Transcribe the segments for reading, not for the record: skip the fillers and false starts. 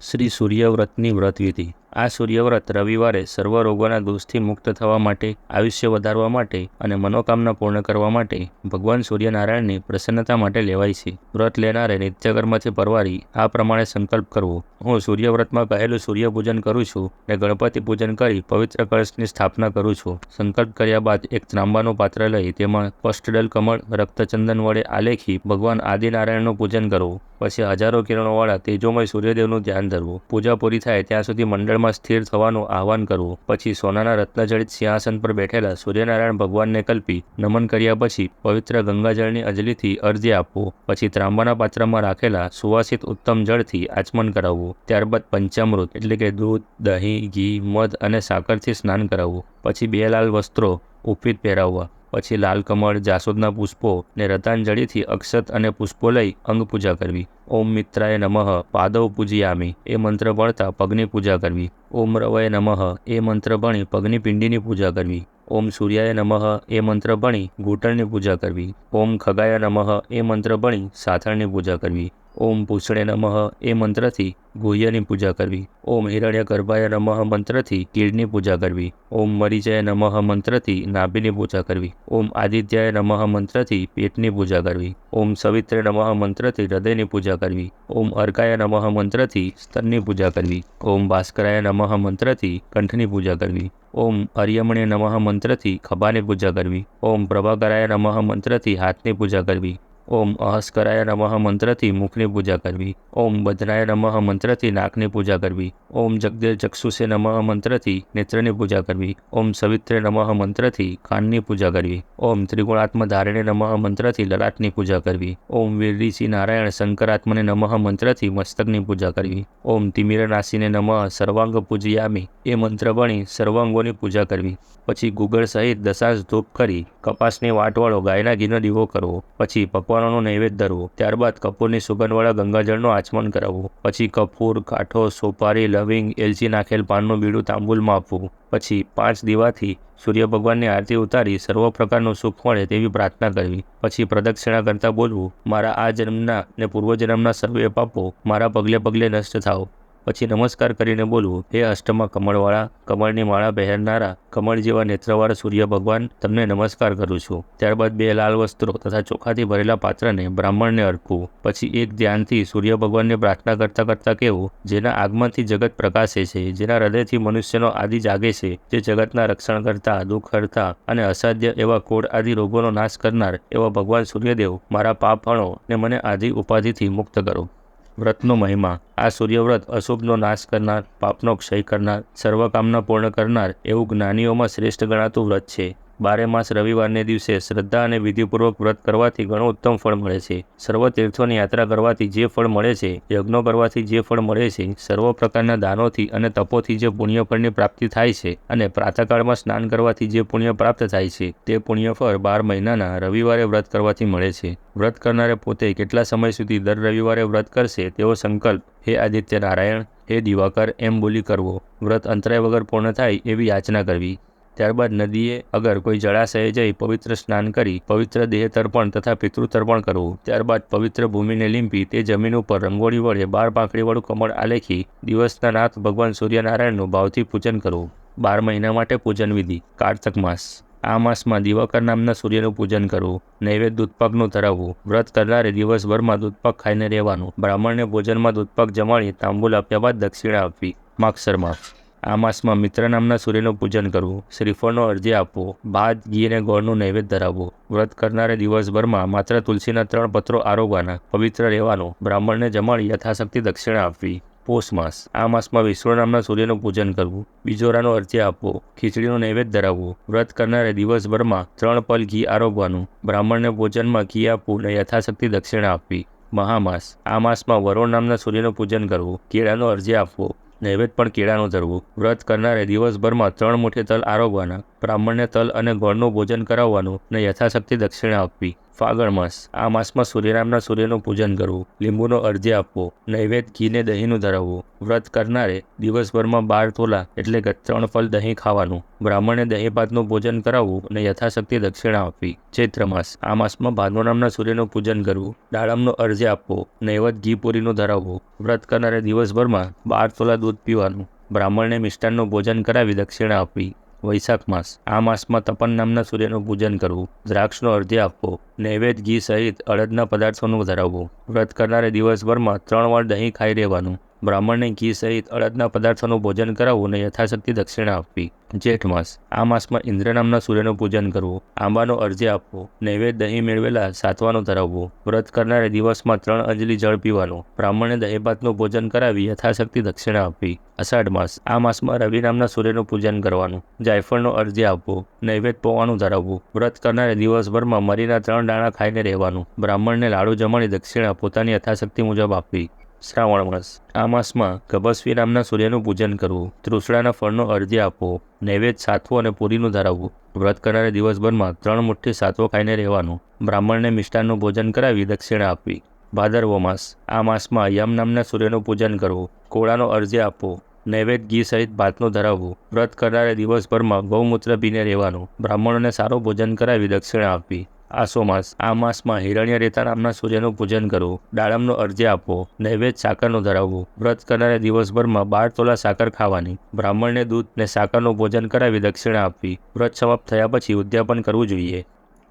શ્રી સૂર્યવ્રતની વ્રતવિધિ। આ સૂર્યવ્રત રવિવારે સર્વ રોગોના દોષથી મુક્ત થવા માટે, આયુષ્ય વધારવા માટે અને મનોકામના પૂર્ણ કરવા માટે ભગવાન સૂર્યનારાયણની પ્રસન્નતા માટે લેવાય છે। વ્રત લેનારે નિત્યકર્મથી પરવારી આ પ્રમાણે સંકલ્પ કરવો: હું સૂર્યવ્રતમાં કહેલું સૂર્ય પૂજન કરું છું ને ગણપતિ પૂજન કરી પવિત્ર કળશની સ્થાપના કરું છું। સંકલ્પ કર્યા બાદ એક ત્રાંબાનું પાત્ર લઈ તેમાં સ્પષ્ટદલ કમળ રક્તચંદન વડે આલેખી ભગવાન આદિનારાયણનું પૂજન કરવું। પછી હજારો કિરણોવાળા તેજોમય સૂર્યદેવનું ધ્યાન ધરવું। પૂજા પૂરી થાય ત્યાં સુધી મંડળમાં સ્થિર થવાનું આહવાન કરવું। પછી સોનાના રત્નજડિત સિંહાસન પર બેઠેલા સૂર્યનારાયણ ભગવાનને કલ્પી નમન કર્યા પછી પવિત્ર ગંગાજળની અંજલિથી અર્ધ્ય આપવું। પછી ત્રાંબાના પાત્રમાં રાખેલા સુવાસિત ઉત્તમ જળથી આચમન કરાવવું। ત્યારબાદ પંચામૃત એટલે કે દૂધ, દહીં, ઘી, મધ અને સાકરથી સ્નાન કરાવવું। પછી 2 લાલ વસ્ત્રો ઉપવીત પહેરાવવા। પછી લાલ કમળ, જાસૂદના પુષ્પો ને રતાંજલિથી અક્ષત અને પુષ્પો લઈ અંગ પૂજા કરવી। ઓમ મિત્રાય નમઃ પાદવ પૂજયામિ એ મંત્ર ભણતા પગની પૂજા કરવી। ઓમ રવય નમઃ એ મંત્ર ભણી પગની પિંડીની પૂજા કરવી। ઓમ સૂર્યાય નમઃ એ મંત્ર ભણી ઘૂંટણની પૂજા કરવી। ઓમ ખગાય નમઃ એ મંત્ર ભણી સાથળની પૂજા કરવી। ઓમ પૂષણે નમઃ એ મંત્રથી ગુહ્યની પૂજા કરવી। ઓમ હિરણ્યગર્ભાય નમઃ મંત્રથી કીડની પૂજા કરવી। ઓમ મરીચય નમઃ મંત્રથી નાભિની પૂજા કરવી। ઓમ આદિત્યાય નમઃ મંત્રથી પેટની પૂજા કરવી। ઓમ સવિત્રે નમઃ મંત્રથી હૃદયની પૂજા કરવી। ઓમ અર્કાય નમઃ મંત્રથી સ્તનની પૂજા કરવી। ઓમ ભાસ્કરાય નમઃ મંત્રથી કંઠની પૂજા કરવી। ઓમ અર્યમણે નમઃ મંત્રથી ખભાની પૂજા કરવી। ઓમ પ્રભાકરાય નમઃ મંત્રથી હાથની પૂજા કરવી। ઓમ અહસ્કરાય નમઃ મંત્રથી મુખની પૂજા કરવી। ઓમ બદ્ધનાય નમઃ મંત્રથી નાકની પૂજા કરવી। ઓમ જગદેરચક્ષુષે નમઃ મંત્રથી નેત્રની પૂજા કરવી। ઓમ સવિત્રે નમઃ મંત્રથી કાનની પૂજા કરવી। ઓમ ત્રિગુણાત્મધારિણે નમઃ મંત્રથી લલાટની પૂજા કરવી। ઓમ વીરરીચિ નારાયણ શંકરાત્મને નમઃ મંત્રથી મસ્તકની પૂજા કરવી। ઓમ તિમિરનાશિને નમઃ સર્વાંગ પૂજયામિ એ મંત્ર ભણી સર્વાંગોની પૂજા કરવી। પછી ગુગળ સહિત દશાંશ ધૂપ કરી કપાસની વાટવાળો ગાયના ઘીનો દીવો કરવો। પછી પકવાનોનો નૈવેદ્ય ધરવો। ત્યારબાદ કપૂરની સુગંધવાળા ગંગાજળનો આચમન કરાવવું। પછી કપૂર, કાઠો, સોપારી, લવિંગ, એલચી નાખેલ પાનનું બીડું તાંબુલમાં આપવું। પછી 5 દીવાથી સૂર્ય ભગવાનની આરતી ઉતારી સર્વ પ્રકારનું સુખ મળે તેવી પ્રાર્થના કરવી। પછી પ્રદક્ષિણા કરતા બોલવું: મારા આ જન્મના ને પૂર્વજન્મના સર્વે પાપો મારા પગલે પગલે નષ્ટ થાઓ। પછી નમસ્કાર કરીને બોલવું: હે અષ્ટમાં કમળવાળા, કમળની માળા પહેરનારા, કમળ જેવા નેત્રવાળા સૂર્ય ભગવાન, તમને નમસ્કાર કરું છું। ત્યારબાદ 2 લાલ વસ્ત્રો તથા ચોખાથી ભરેલા પાત્રને બ્રાહ્મણને અર્પવું। પછી એક ધ્યાનથી સૂર્ય ભગવાનને પ્રાર્થના કરતા કરતા કહેવું: જેના આગમનથી જગત પ્રકાશે છે, જેના હૃદયથી મનુષ્યનો આદિ જાગે છે, જે જગતના રક્ષણ કરતા, દુઃખ હરતા અને અસાધ્ય એવા કોઢ આદિ રોગોનો નાશ કરનાર એવા ભગવાન સૂર્યદેવ, મારા પાપ હણો ને મને આદિ ઉપાધિથી મુક્ત કરો। વ્રતનો મહિમા: આ સૂર્યવ્રત અશુભનો નાશ કરનાર, પાપનો ક્ષય કરનાર, સર્વકામના પૂર્ણ કરનાર એવું જ્ઞાનીઓમાં શ્રેષ્ઠ ગણાતું વ્રત છે। 12 માસ રવિવારને દિવસે શ્રદ્ધા અને વિધિપૂર્વક વ્રત કરવાથી ઘણું ઉત્તમ ફળ મળે છે। સર્વ તીર્થોની યાત્રા કરવાથી જે ફળ મળે છે, યજ્ઞો કરવાથી જે ફળ મળે છે, સર્વ પ્રકારના દાનોથી અને તપોથી જે પુણ્યફળની પ્રાપ્તિ થાય છે અને પ્રાતઃકાળમાં સ્નાન કરવાથી જે પુણ્ય પ્રાપ્ત થાય છે, તે પુણ્યફળ 12 મહિનાના રવિવારે વ્રત કરવાથી મળે છે। વ્રત કરનારે પોતે કેટલા સમય સુધી દર રવિવારે વ્રત કરશે તેવો સંકલ્પ હે આદિત્ય નારાયણ, હે દિવાકર એમ બોલી કરવો। વ્રત અંતરાય વગર પૂર્ણ થાય એવી યાચના કરવી। ત્યારબાદ નદીએ અગર કોઈ જળાશયે જઈ પવિત્ર સ્નાન કરી પવિત્ર દેહ તર્પણ તથા પિતૃ તર્પણ કરવું। ત્યારબાદ પવિત્ર ભૂમિને લીંપી તે જમીન ઉપર રંગોળી વડે 12 પાંખડીવાળું કમળ આલેખી દિવસના નાથ ભગવાન સૂર્યનારાયણનું ભાવથી પૂજન કરવું। 12 મહિના માટે પૂજન વિધિ: કારતક માસ: આ માસમાં દિવાકર નામના સૂર્યનું પૂજન કરવું। નૈવેદ્ય દૂધપાકનું ધરાવવું। વ્રત કરનારે દિવસભરમાં દૂધપાક ખાઈને રહેવાનું। બ્રાહ્મણને ભોજનમાં દૂધપાક જમાડી તાંબુલ આપ્યા બાદ દક્ષિણા આપવી। માગસર માસ: આ માસમાં મિત્ર નામના સૂર્યનું પૂજન કરવું। શ્રીફળનો અર્ધ્ય આપવો। ભાત, ઘી અને ગોળનું નૈવેદ્ય ધરાવવું। વ્રત કરનારે દિવસભરમાં માત્ર તુલસીના 3 પત્રો આરોગવાના, પવિત્ર રહેવાનું। બ્રાહ્મણને જમાડી યથાશક્તિ દક્ષિણા આપવી। પોષ માસ: આ માસમાં વિષ્ણુ નામના સૂર્યનું પૂજન કરવું। બીજોરાનો અર્ધ્ય આપવો। ખીચડીનું નૈવેદ્ય ધરાવવું। વ્રત કરનારે દિવસભરમાં 3 પલ ઘી આરોગવાનું। બ્રાહ્મણને ભોજનમાં ઘી આપવું ને યથાશક્તિ દક્ષિણા આપવી। મહામાસ: આ માસમાં વરુણ નામના સૂર્યનું પૂજન કરવું। કેળાનો અર્ધ્ય આપવો। નૈવેદ્ય પણ કેળાનું ધરવું। વ્રત કરનારે દિવસભરમાં 3 મુઠ્ઠી તલ આરોગવાના। બ્રાહ્મણને તલ અને ગોળનું ભોજન કરાવવાનું અને યથાશક્તિ દક્ષિણા આપવી. ફાગણ માસ. આ માસમાં સૂર્યનામના સૂર્યનું પૂજન કરવું, લીંબુનો અર્ધ્ય આપવો, નૈવેદ્ય ઘીને દહીંનું ધરાવવું. વ્રત કરનારે દિવસભરમાં 12 તોલા એટલે કે 3 ફળ દહીં ખાવાનું. બ્રાહ્મણને દહીં ભાતનું ભોજન કરાવવું અને યથાશક્તિ દક્ષિણા આપવી. ચૈત્ર માસ. આ માસમાં ભાદુ નામના સૂર્યનું પૂજન કરવું, દાડમનો અર્ધ્ય આપવો, નૈવેદ્ય ઘી પૂરીનું ધરાવવું. વ્રત કરનારે દિવસભરમાં 12 તોલા દૂધ પીવાનું. બ્રાહ્મણને મિષ્ટાનનું ભોજન કરાવી દક્ષિણા આપવી. વૈશાખ માસ. આ માસમાં તપન નામના સૂર્યનું પૂજન કરવું, દ્રાક્ષનો અર્ધ્ય આપવો, નૈવેદ્ય ઘી સહિત અડદના પદાર્થોનું ધરાવવું. વ્રત કરનારે દિવસભરમાં 3 વાર દહીં ખાઈ રહેવાનું. બ્રાહ્મણને ઘી સહિત અડદના પદાર્થોનું ભોજન કરાવવું અને યથાશક્તિ દક્ષિણા આપવી. જેઠ માસ. આ માસમાં ઇન્દ્ર નામના સૂર્યનું પૂજન કરવું, આંબાનો અર્ધ્ય આપવો, નૈવેદ્ય દહીં મેળવેલા સાતવાનું ધરાવવું. વ્રત કરનારે દિવસમાં 3 અંજલિ જળ પીવાનું. બ્રાહ્મણને દહીં ભાતનું ભોજન કરાવી યથાશક્તિ દક્ષિણા આપવી. અષાઢ માસ. આ માસમાં રવિ નામના સૂર્યનું પૂજન કરવાનું, જાયફળનો અર્ધ્ય આપવો, નૈવેદ્ય પૌવાનું ધરાવવું. વ્રત કરનારે દિવસભરમાં મરીના 3 દાણા ખાઈને રહેવાનું. બ્રાહ્મણને લાડુ જમાડી દક્ષિણા પોતાની યથાશક્તિ મુજબ આપવી. શ્રાવણ માસ. આ માસમાં ગભસ્વી નામના સૂર્યનું પૂજન કરવું, તૃષડાના ફળનો અર્ધ્ય આપવો, નૈવેદ્ય સાતવો અને પૂરીનું ધરાવવું. વ્રત કરનારે દિવસભરમાં 3 મુઠ્ઠી સાતવો ખાઈને રહેવાનું. બ્રાહ્મણને મિષ્ટાનનું ભોજન કરાવી દક્ષિણા આપવી. ભાદરવો માસ. આ માસમાં યમ નામના સૂર્યનું પૂજન કરવું, કોળાનો અર્ધ્ય આપવો, નૈવેદ્ય ઘી સહિત ભાતનું ધરાવવું. વ્રત કરનારે દિવસભરમાં ગૌમૂત્ર પીને રહેવાનું. બ્રાહ્મણોને સારું ભોજન કરાવી દક્ષિણા આપવી. આસો માસ. આ માસમાં હિરણ્ય રેતા નામના સૂર્યનું પૂજન કરવું, દાડમનો અર્ધ્ય આપવો, નૈવેદ્ય સાકરનું ધરાવવું. વ્રત કરનારે દિવસભરમાં 12 તોલા સાકર ખાવાની. બ્રાહ્મણને દૂધ ને સાકરનું ભોજન કરાવી દક્ષિણા આપવી. વ્રત સમાપ્ત થયા પછી ઉદ્યાપન કરવું જોઈએ.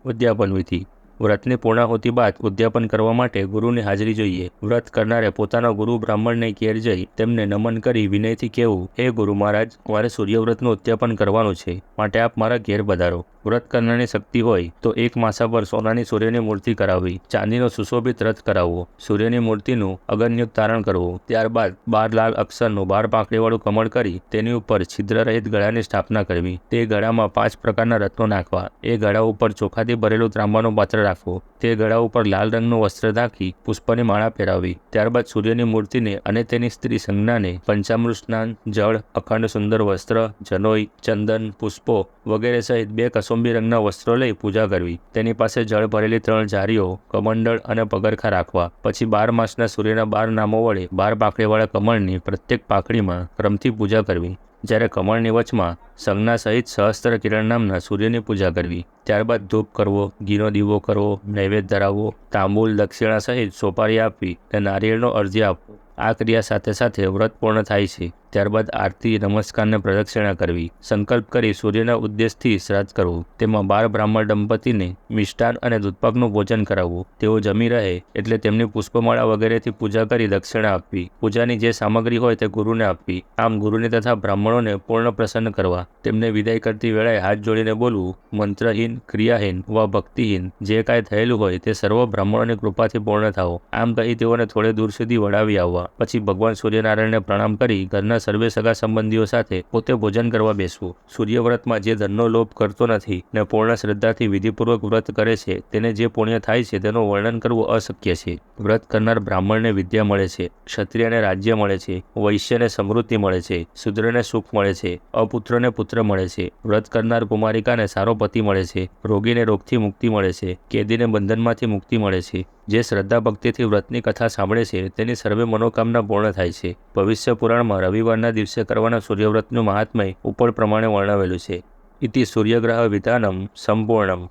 ઉદ્યાપન વિધિ. વ્રતની પૂર્ણાહુતિ બાદ ઉદ્યાપન કરવા માટે ગુરુની હાજરી જોઈએ. વ્રત કરનારે પોતાના ગુરુ બ્રાહ્મણને ઘેર જઈ તેમને નમન કરી વિનયથી કહેવું, હે ગુરુ મહારાજ, મારે સૂર્યવ્રતનું ઉદ્યાપન કરવાનું છે, માટે આપ મારા ઘેર પધારો. વ્રત કરનારની શક્તિ હોય તો 1 માસા પર સોનાની સૂર્યની મૂર્તિ કરાવવી, ચાંદીનો સુશોભિત રથ કરાવવો, સૂર્યની મૂર્તિનું અગનયુક્ત તારણ કરવું. ત્યારબાદ 12 લાલ અક્ષરનું 12 પાંખડીવાળું કમળ કરી તેની ઉપર છિદ્ર રહિત ગળાની સ્થાપના કરવી. તે ગળામાં 5 પ્રકારના રત્નો નાખવા. એ ગળા ઉપર ચોખાથી ભરેલું ત્રાંબાનું પાત્ર રાખવું. તે ગળા ઉપર લાલ રંગનું વસ્ત્ર નાખી પુષ્પની માળા પહેરાવી. ત્યારબાદ સૂર્યની મૂર્તિને અને તેની સ્ત્રી સંજ્ઞાને પંચામૃત સ્નાન, જળ, અખંડ સુંદર વસ્ત્ર, જનોઈ, ચંદન, પુષ્પો વગેરે સહિત 2 કસુંબી રંગના વસ્ત્રો લઈ પૂજા કરવી. તેની પાસે જળ ભરેલી 3 જારીઓ, કમંડળ અને પગરખા રાખવા. પછી 12 માસના સૂર્યના 12 નામો વડે 12 પાંખડીવાળા કમળની પ્રત્યેક પાંખડીમાં ક્રમથી પૂજા કરવી. જ્યારે કમળની વચમાં સંજ્ઞા સહિત સહસ્ત્ર કિરણ નામના સૂર્યની પૂજા કરવી. ત્યારબાદ ધૂપ કરવો, ઘીનો દીવો કરવો, નૈવેદ્ય ધરાવવો, તાંબૂલ દક્ષિણા સહિત સોપારી આપવી અને નારિયેળનો અર્ધ્ય આપવો. આ ક્રિયા સાથે સાથે વ્રત પૂર્ણ થાય છે. ત્યારબાદ આરતી, નમસ્કારને પ્રદક્ષિણા કરવી. સંકલ્પ કરી સૂર્યના ઉદ્દેશથી શ્રાદ્ધ કરવું. તેમાં 12 બ્રાહ્મણ દંપતીને મિષ્ટાન અને દૂધપાકનું ભોજન કરાવવું. તેઓ જમી રહે એટલે તેમની પુષ્પમાળા વગેરેથી પૂજા કરી દક્ષિણા આપવી. પૂજાની જે સામગ્રી હોય તે ગુરુને આપવી. આમ ગુરુને તથા બ્રાહ્મણોને પૂર્ણ પ્રસન્ન કરવા. તેમને વિદાય કરતી વેળાએ હાથ જોડીને બોલવું, મંત્રહીન, ક્રિયાહીન વા ભક્તિહીન જે કાંઈ થયેલું હોય તે સર્વ બ્રાહ્મણોની કૃપાથી પૂર્ણ થાઓ. આમ કહી તેઓને થોડે દૂર સુધી વડાવી આવવા. પછી ભગવાન સૂર્યનારાયણને પ્રણામ કરી ઘરના સર્વે સગા સંબંધીઓ સાથે પોતે ભોજન કરવા બેસવું. સૂર્યવ્રતમાં જે ધનનો લોભ કરતો નથી ને પૂર્ણ શ્રદ્ધાથી વિધિપૂર્વક વ્રત કરે છે તેને જે પુણ્ય થાય છે તેનું વર્ણન કરવું અશક્ય છે. વ્રત કરનાર બ્રાહ્મણને વિદ્યા મળે છે, ક્ષત્રિયને રાજ્ય મળે છે, વૈશ્યને સમૃદ્ધિ મળે છે, શૂદ્રને સુખ મળે છે, અપુત્રને પુત્ર મળે છે. વ્રત કરનાર કુમારિકાને સારો પતિ મળે છે, રોગીને રોગથી મુક્તિ મળે છે, કેદીને બંધનમાંથી મુક્તિ મળે છે. જે શ્રદ્ધા ભક્તિથી વ્રતની કથા સાંભળે છે તેની સર્વે મનોકામના પૂર્ણ થાય છે. ભવિષ્ય પુરાણમાં રવિવારના દિવસે કરવાના સૂર્યવ્રતનું મહાત્મય ઉપર પ્રમાણે વર્ણવેલું છે. ઇતિ સૂર્યગ્રહ વિધાનમ સંપૂર્ણમ.